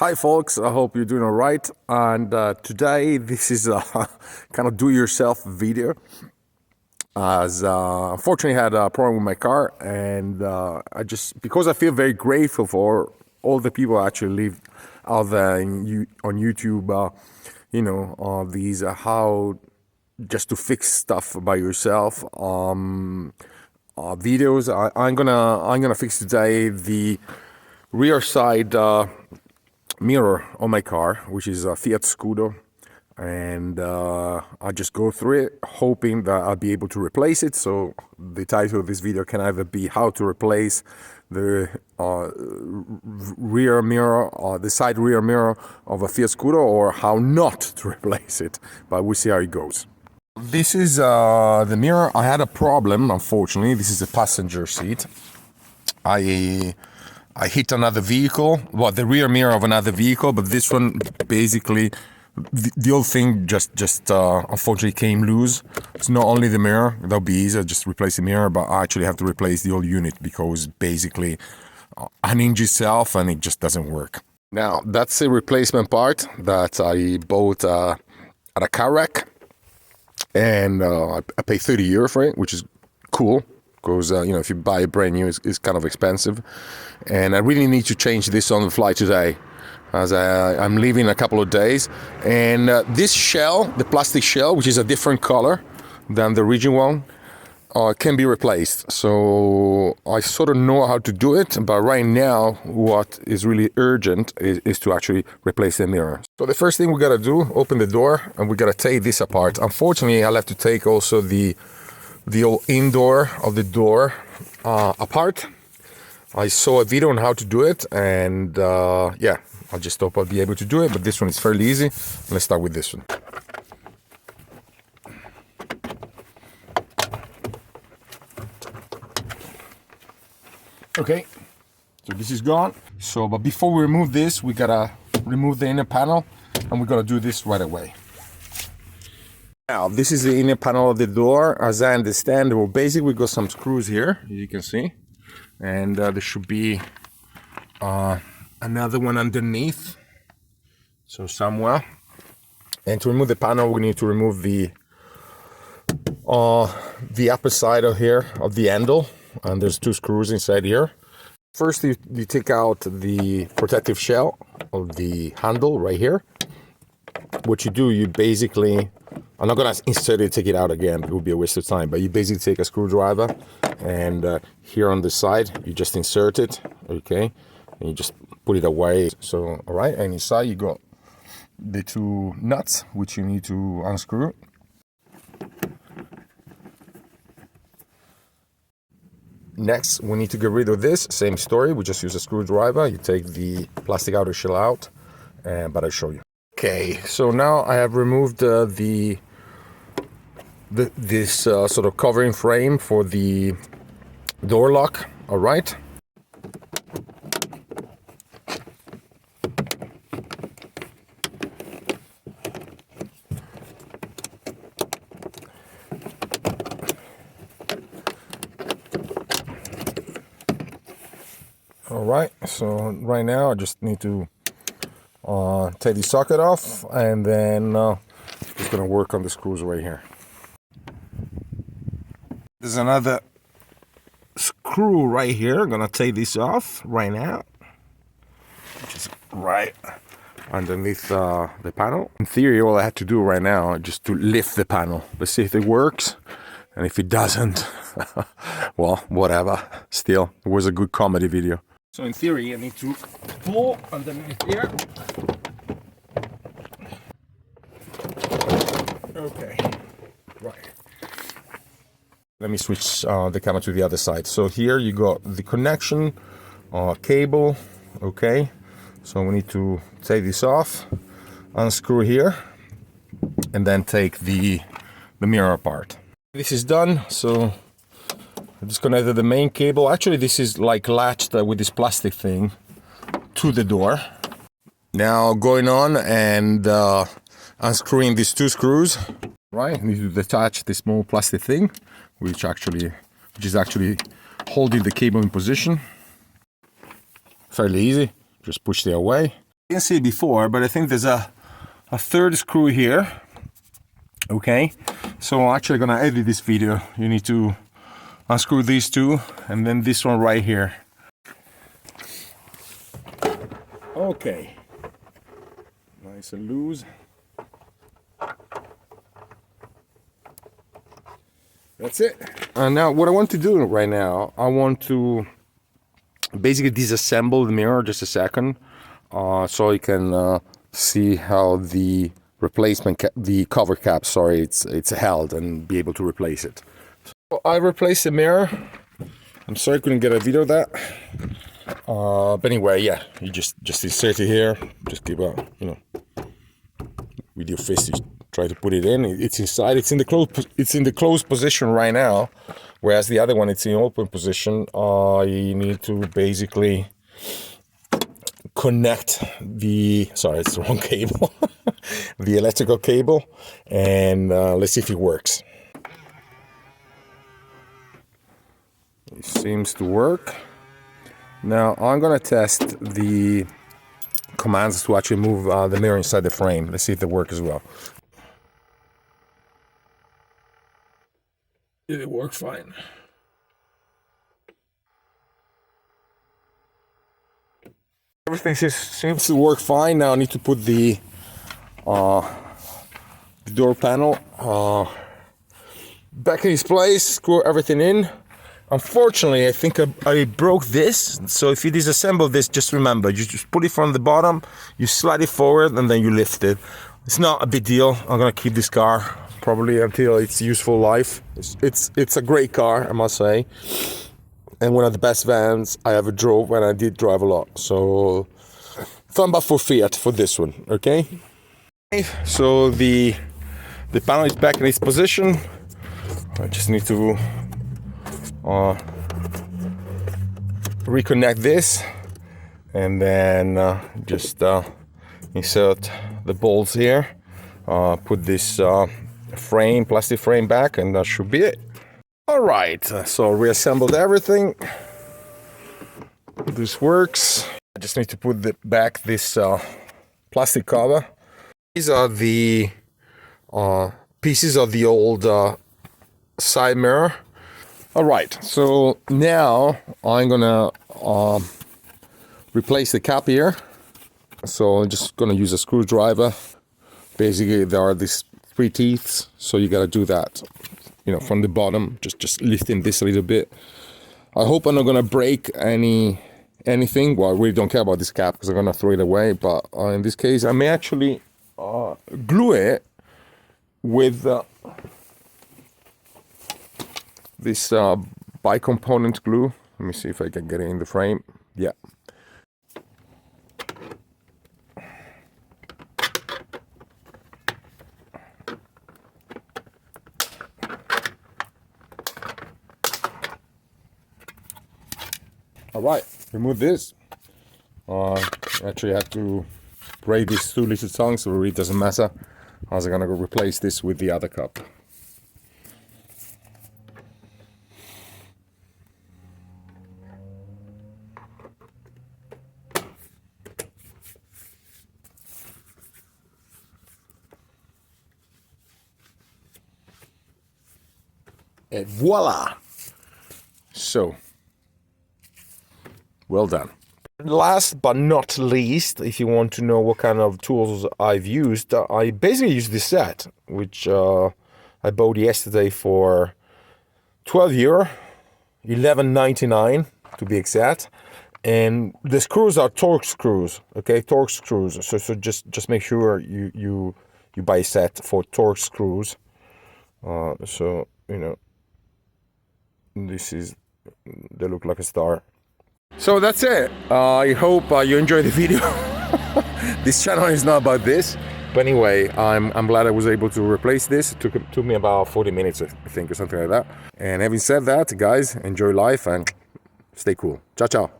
Hi folks, I hope you're doing all right. And today this is a kind of do-yourself video. As unfortunately I had a problem with my car, and because I feel very grateful for all the people who actually live out there on YouTube, these how just to fix stuff by yourself videos. I'm gonna fix today the rear side mirror on my car, which is a Fiat Scudo, and I just go through it hoping that I'll be able to replace it. So the title of this video can either be how to replace the rear mirror or the side rear mirror of a Fiat Scudo, or how not to replace it, but we'll see how it goes. This is the mirror. I had a problem, unfortunately. This is the passenger seat. I hit another vehicle, well, the rear mirror of another vehicle, but this one, basically, the whole thing just unfortunately came loose. It's not only the mirror, that'll be easier, just replace the mirror, but I actually have to replace the whole unit because basically unhinged itself and it just doesn't work. Now, that's the replacement part that I bought at a car wreck, and I paid €30 for it, which is cool. Because if you buy a brand new, it's kind of expensive, and I really need to change this on the fly today, as I'm leaving in a couple of days. And this shell, the plastic shell, which is a different color than the original one, can be replaced. So I sort of know how to do it, but right now what is really urgent is to actually replace the mirror. So the first thing we gotta do, open the door, and we gotta take this apart. Unfortunately, I'll have to take also the old indoor of the door apart. I saw a video on how to do it, and yeah, I just hope I'll be able to do it, but this one is fairly easy. Let's start with this one. Okay, so this is gone. But before we remove this, we gotta remove the inner panel, and we're gonna do this right away. Now, this is the inner panel of the door. As I understand, well, basically we got some screws here, as you can see, and there should be another one underneath, so somewhere. And to remove the panel, we need to remove the upper side of here of the handle, and there's 2 screws inside here. First, you take out the protective shell of the handle right here. What you do, you basically, I'm not going to insert it, take it out again, it would be a waste of time, but you basically take a screwdriver, and here on the side, you just insert it, okay, and you just put it away. So, all right, and inside you got the 2 nuts, which you need to unscrew. Next, we need to get rid of this, same story, we just use a screwdriver, you take the plastic outer shell out, but I'll show you. Okay, so now I have removed this sort of covering frame for the door lock. All right. All right, so right now I just need to take the socket off, and then just gonna work on the screws right here. There's another screw right here. I'm gonna take this off right now, which is right underneath the panel. In theory, all I have to do right now is just to lift the panel. Let's see if it works, and if it doesn't, well, whatever. Still, it was a good comedy video. So in theory, I need to pull underneath here. Okay, right. Let me switch the camera to the other side. So here you got the connection cable, okay. So we need to take this off, unscrew here, and then take the mirror apart. This is done, so I disconnected the main cable. Actually, this is like latched with this plastic thing to the door. Now going on and unscrewing these 2 screws. Right, I need to detach this small plastic thing, which is actually holding the cable in position. Fairly easy. Just push it away. didn't see it before, but I think there's a third screw here. Okay, so I'm actually gonna edit this video. You need to unscrew these two, and then this one right here. Okay, nice and loose. That's it. Now what I want to do right now, I want to basically disassemble the mirror just a second, so you can see how the replacement the cover cap, sorry, it's held, and be able to replace it. So I replaced the mirror. I'm sorry I couldn't get a video of that. But anyway, yeah, you just insert it here. Just give a, with your fist, you try to put it in. It's inside. It's in the closed position right now, whereas the other one, it's in open position. You need to basically connect the, sorry, it's the wrong cable, the electrical cable, and let's see if it works. It seems to work. Now I'm gonna test the commands to actually move the mirror inside the frame. Let's see if they work as well. Did it work fine? Everything seems to work fine. Now I need to put the door panel back in its place, screw everything in. Unfortunately, I think I broke this, so if you disassemble this, just remember, you just put it from the bottom, you slide it forward, and then you lift it. It's not a big deal. I'm gonna keep this car probably until its useful life. It's a great car, I must say, and one of the best vans I ever drove, and I did drive a lot. So thumb up for Fiat for this one, okay? So the panel is back in its position. I just need to reconnect this, and then just insert the bolts here, put this plastic frame back, and that should be it. All right, so reassembled everything. This works. I just need to put back this plastic cover. These are the pieces of the old side mirror. All right, so now I'm gonna replace the cap here. So I'm just gonna use a screwdriver. Basically, there are these 3 teeth, so you gotta do that, from the bottom, just lifting this a little bit. I hope I'm not gonna break anything. Well, I really don't care about this cap because I'm gonna throw it away. But in this case, I may actually glue it with this bi-component glue. Let me see if I can get it in the frame. Yeah. All right, remove this. Actually, I have to braid these 2 little tongues so it really doesn't matter. I was gonna go replace this with the other cup. And voila! So, well done. Last but not least, if you want to know what kind of tools I've used, I basically used this set, which I bought yesterday for €12, $11.99 to be exact. And the screws are Torx screws, okay, Torx screws. So just make sure you buy a set for Torx screws. So they look like a star. So that's it. I hope you enjoyed the video. This channel is not about this, but anyway, I'm glad I was able to replace this. It took me about 40 minutes, I think, or something like that. And having said that, guys, enjoy life and stay cool. Ciao, ciao.